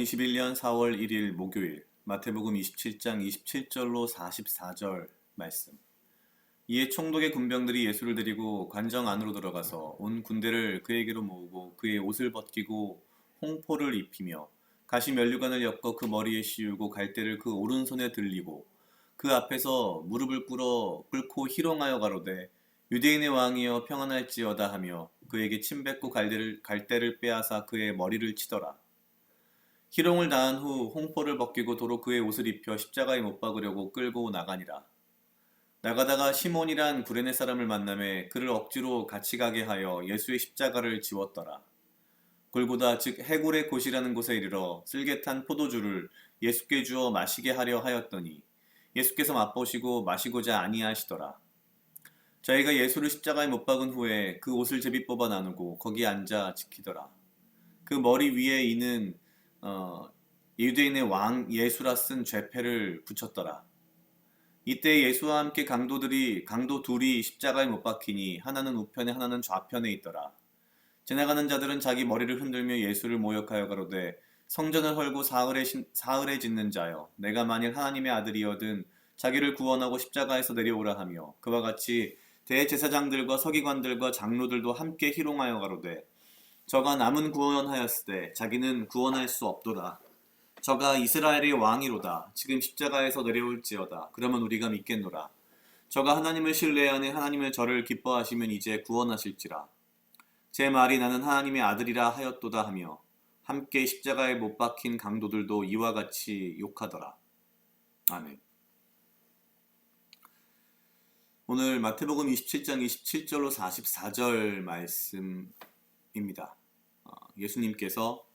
2021년 4월 1일 목요일 마태복음 27장 27절로 44절 말씀. 이에 총독의 군병들이 예수를 데리고 관정 안으로 들어가서 온 군대를 그에게로 모으고 그의 옷을 벗기고 홍포를 입히며 가시 면류관을 엮어 그 머리에 씌우고 갈대를 그 오른손에 들리고 그 앞에서 무릎을 꿇고 희롱하여 가로되 유대인의 왕이여 평안할지어다 하며 그에게 침 뱉고 갈대를 빼앗아 그의 머리를 치더라. 희롱을 당한 후 홍포를 벗기고 도로 그의 옷을 입혀 십자가에 못 박으려고 끌고 나가니라. 나가다가 시몬이란 구레네 사람을 만나매 그를 억지로 같이 가게 하여 예수의 십자가를 지웠더라. 골고다 즉 해골의 곳이라는 곳에 이르러 쓸개탄 포도주를 예수께 주어 마시게 하려 하였더니 예수께서 맛보시고 마시고자 아니하시더라. 저희가 예수를 십자가에 못 박은 후에 그 옷을 제비 뽑아 나누고 거기에 앉아 지키더라. 그 머리 위에 이는 유대인의 왕 예수라 쓴 죄패를 붙였더라. 이때 예수와 함께 강도 둘이 십자가에 못 박히니 하나는 우편에 하나는 좌편에 있더라. 지나가는 자들은 자기 머리를 흔들며 예수를 모욕하여 가로되 성전을 헐고 사흘에 짓는 자여 내가 만일 하나님의 아들이어든 자기를 구원하고 십자가에서 내려오라 하며 그와 같이 대제사장들과 서기관들과 장로들도 함께 희롱하여 가로되 저가 남은 구원하였으되 자기는 구원할 수 없도다. 저가 이스라엘의 왕이로다. 지금 십자가에서 내려올지어다. 그러면 우리가 믿겠노라. 저가 하나님을 신뢰하니 하나님의 저를 기뻐하시면 이제 구원하실지라. 제 말이 나는 하나님의 아들이라 하였도다 하며 함께 십자가에 못 박힌 강도들도 이와 같이 욕하더라. 아멘. 오늘 마태복음 27장 27절로 44절 말씀입니다. 예수님께서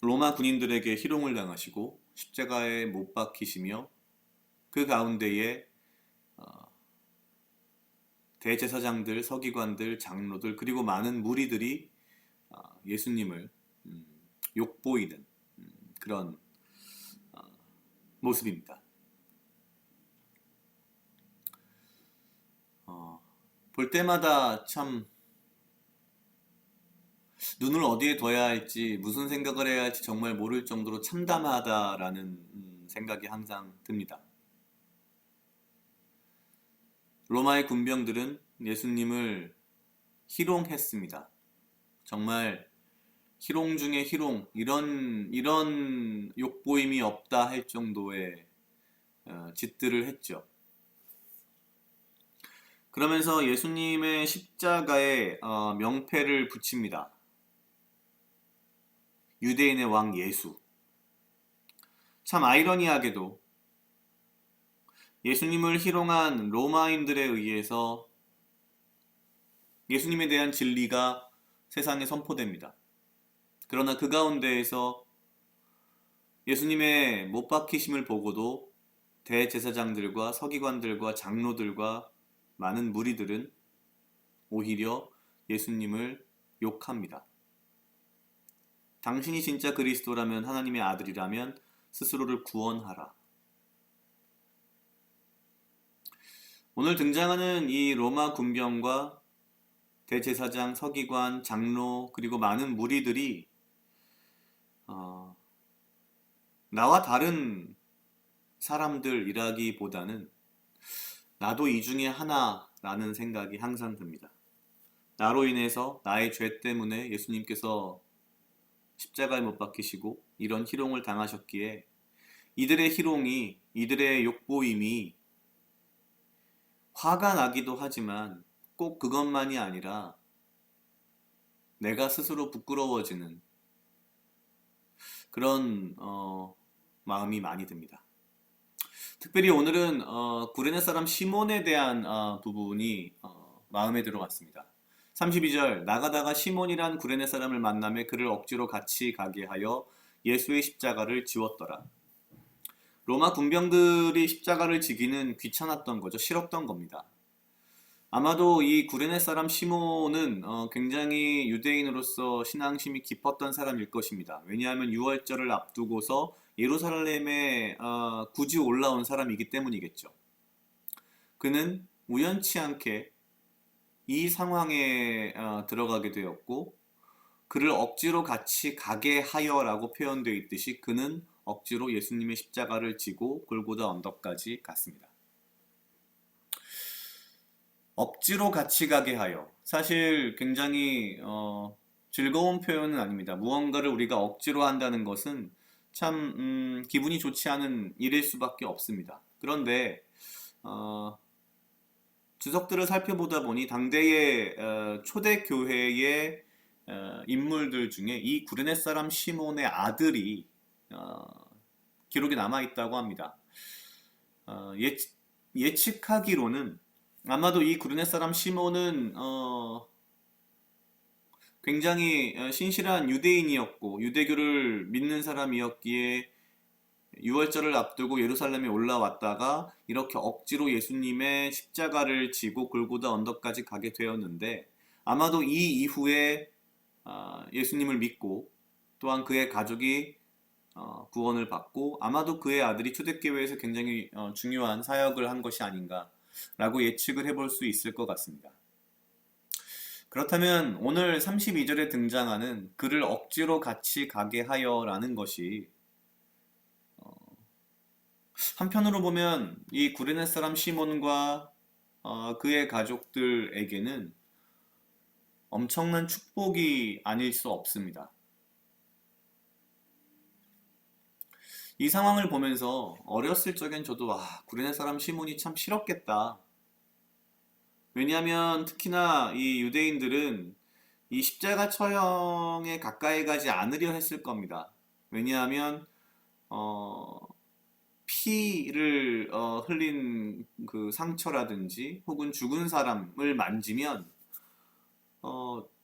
로마 군인들에게 희롱을 당하시고 십자가에 못 박히시며 그 가운데에 대제사장들, 서기관들, 장로들 그리고 많은 무리들이 예수님을 욕보이는 그런 모습입니다. 볼 때마다 참 눈을 어디에 둬야 할지 무슨 생각을 해야 할지 정말 모를 정도로 참담하다라는 생각이 항상 듭니다. 로마의 군병들은 예수님을 희롱했습니다. 정말 희롱 중에 희롱, 이런 욕보임이 없다 할 정도의 짓들을 했죠. 그러면서 예수님의 십자가에 명패를 붙입니다. 유대인의 왕 예수. 참 아이러니하게도 예수님을 희롱한 로마인들에 의해서 예수님에 대한 진리가 세상에 선포됩니다. 그러나 그 가운데에서 예수님의 못 박히심을 보고도 대제사장들과 서기관들과 장로들과 많은 무리들은 오히려 예수님을 욕합니다. 당신이 진짜 그리스도라면 하나님의 아들이라면 스스로를 구원하라. 오늘 등장하는 이 로마 군병과 대제사장, 서기관, 장로 그리고 많은 무리들이 나와 다른 사람들이라기보다는 나도 이 중에 하나라는 생각이 항상 듭니다. 나로 인해서 나의 죄 때문에 예수님께서 십자가에 못 박히시고 이런 희롱을 당하셨기에 이들의 희롱이, 이들의 욕보임이 화가 나기도 하지만 꼭 그것만이 아니라 내가 스스로 부끄러워지는 그런 마음이 많이 듭니다. 특별히 오늘은 구레네 사람 시몬에 대한 부분이 마음에 들어왔습니다. 32절 나가다가 시몬이란 구레네 사람을 만나매 그를 억지로 같이 가게 하여 예수의 십자가를 지웠더라. 로마 군병들이 십자가를 지기는 귀찮았던 거죠. 싫었던 겁니다. 아마도 이 구레네 사람 시몬은 굉장히 유대인으로서 신앙심이 깊었던 사람일 것입니다. 왜냐하면 유월절을 앞두고서 예루살렘에 굳이 올라온 사람이기 때문이겠죠. 그는 우연치 않게 이 상황에 들어가게 되었고 그를 억지로 같이 가게 하여라고 표현되어 있듯이 그는 억지로 예수님의 십자가를 지고 골고다 언덕까지 갔습니다. 억지로 같이 가게 하여. 사실 굉장히 즐거운 표현은 아닙니다. 무언가를 우리가 억지로 한다는 것은 참 기분이 좋지 않은 일일 수밖에 없습니다. 그런데 주석들을 살펴보다 보니 당대의 초대교회의 인물들 중에 이 구레네 사람 시몬의 아들이 기록에 남아 있다고 합니다. 예측하기로는 아마도 이 구레네 사람 시몬은 굉장히 신실한 유대인이었고 유대교를 믿는 사람이었기에 유월절을 앞두고 예루살렘에 올라왔다가 이렇게 억지로 예수님의 십자가를 지고 골고다 언덕까지 가게 되었는데 아마도 이 이후에 예수님을 믿고 또한 그의 가족이 구원을 받고 아마도 그의 아들이 초대교회에서 굉장히 중요한 사역을 한 것이 아닌가라고 예측을 해볼 수 있을 것 같습니다. 그렇다면 오늘 32절에 등장하는 그를 억지로 같이 가게 하여라는 것이 한편으로 보면 이 구레네 사람 시몬과 그의 가족들에게는 엄청난 축복이 아닐 수 없습니다. 이 상황을 보면서 어렸을 적엔 저도 구레네 사람 시몬이 참 싫었겠다. 왜냐하면 특히나 이 유대인들은 이 십자가 처형에 가까이 가지 않으려 했을 겁니다. 왜냐하면 피를 흘린 그 상처라든지 혹은 죽은 사람을 만지면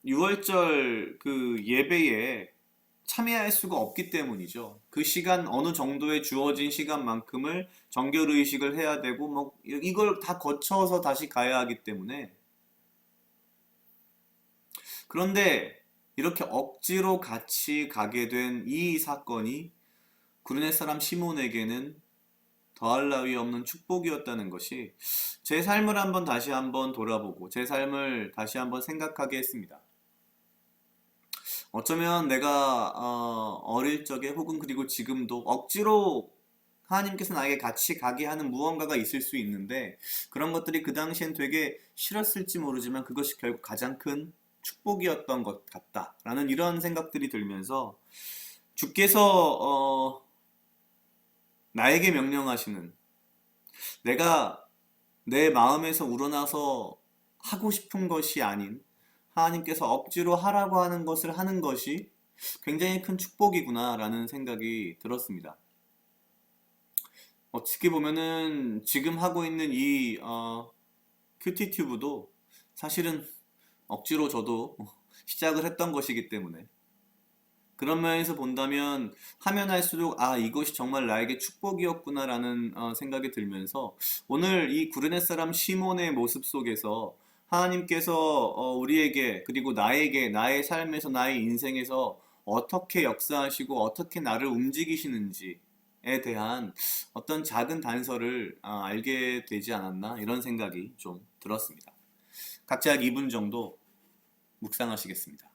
유월절 그 예배에 참여할 수가 없기 때문이죠. 그 시간 어느 정도의 주어진 시간만큼을 정결의식을 해야 되고 뭐 이걸 다 거쳐서 다시 가야 하기 때문에 그런데 이렇게 억지로 같이 가게 된 이 사건이 구레네 사람 시몬에게는 더할 나위 없는 축복이었다는 것이 제 삶을 다시 한번 돌아보고 제 삶을 다시 한번 생각하게 했습니다. 어쩌면 내가 어릴 적에 혹은 그리고 지금도 억지로 하나님께서 나에게 같이 가게 하는 무언가가 있을 수 있는데 그런 것들이 그 당시엔 되게 싫었을지 모르지만 그것이 결국 가장 큰 축복이었던 것 같다라는 이런 생각들이 들면서 주께서 나에게 명령하시는 내가 내 마음에서 우러나서 하고 싶은 것이 아닌 하나님께서 억지로 하라고 하는 것을 하는 것이 굉장히 큰 축복이구나 라는 생각이 들었습니다. 어떻게 보면은 지금 하고 있는 이 큐티튜브도 사실은 억지로 저도 시작을 했던 것이기 때문에 그런 면에서 본다면 하면 할수록 이것이 정말 나에게 축복이었구나 라는 생각이 들면서 오늘 이 구레네 사람 시몬의 모습 속에서 하나님께서 우리에게 그리고 나에게 나의 삶에서 나의 인생에서 어떻게 역사하시고 어떻게 나를 움직이시는지에 대한 어떤 작은 단서를 알게 되지 않았나 이런 생각이 좀 들었습니다. 각자 2분 정도 묵상하시겠습니다.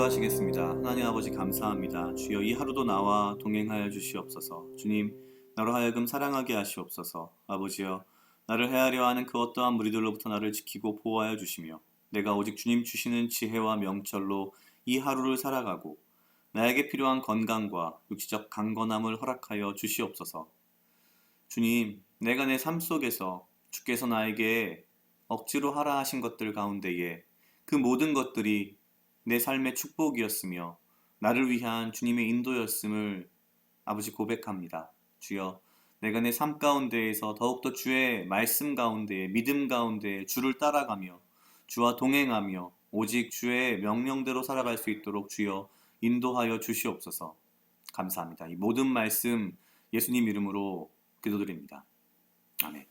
기도하시겠습니다. 하나님 아버지 감사합니다. 주여 이 하루도 나와 동행하여 주시옵소서. 주님, 나로 하여금 사랑하게 하시옵소서. 아버지여, 나를 헤아려 하는 그 어떠한 무리들로부터 나를 지키고 보호하여 주시며 내가 오직 주님 주시는 지혜와 명철로 이 하루를 살아가고 나에게 필요한 건강과 육체적 강건함을 허락하여 주시옵소서. 주님, 내가 내 삶 속에서 주께서 나에게 억지로 하라 하신 것들 가운데에 그 모든 것들이 내 삶의 축복이었으며 나를 위한 주님의 인도였음을 아버지 고백합니다. 주여, 내가 내 삶 가운데에서 더욱더 주의 말씀 가운데 믿음 가운데 주를 따라가며 주와 동행하며 오직 주의 명령대로 살아갈 수 있도록 주여 인도하여 주시옵소서. 감사합니다. 이 모든 말씀 예수님 이름으로 기도드립니다. 아멘.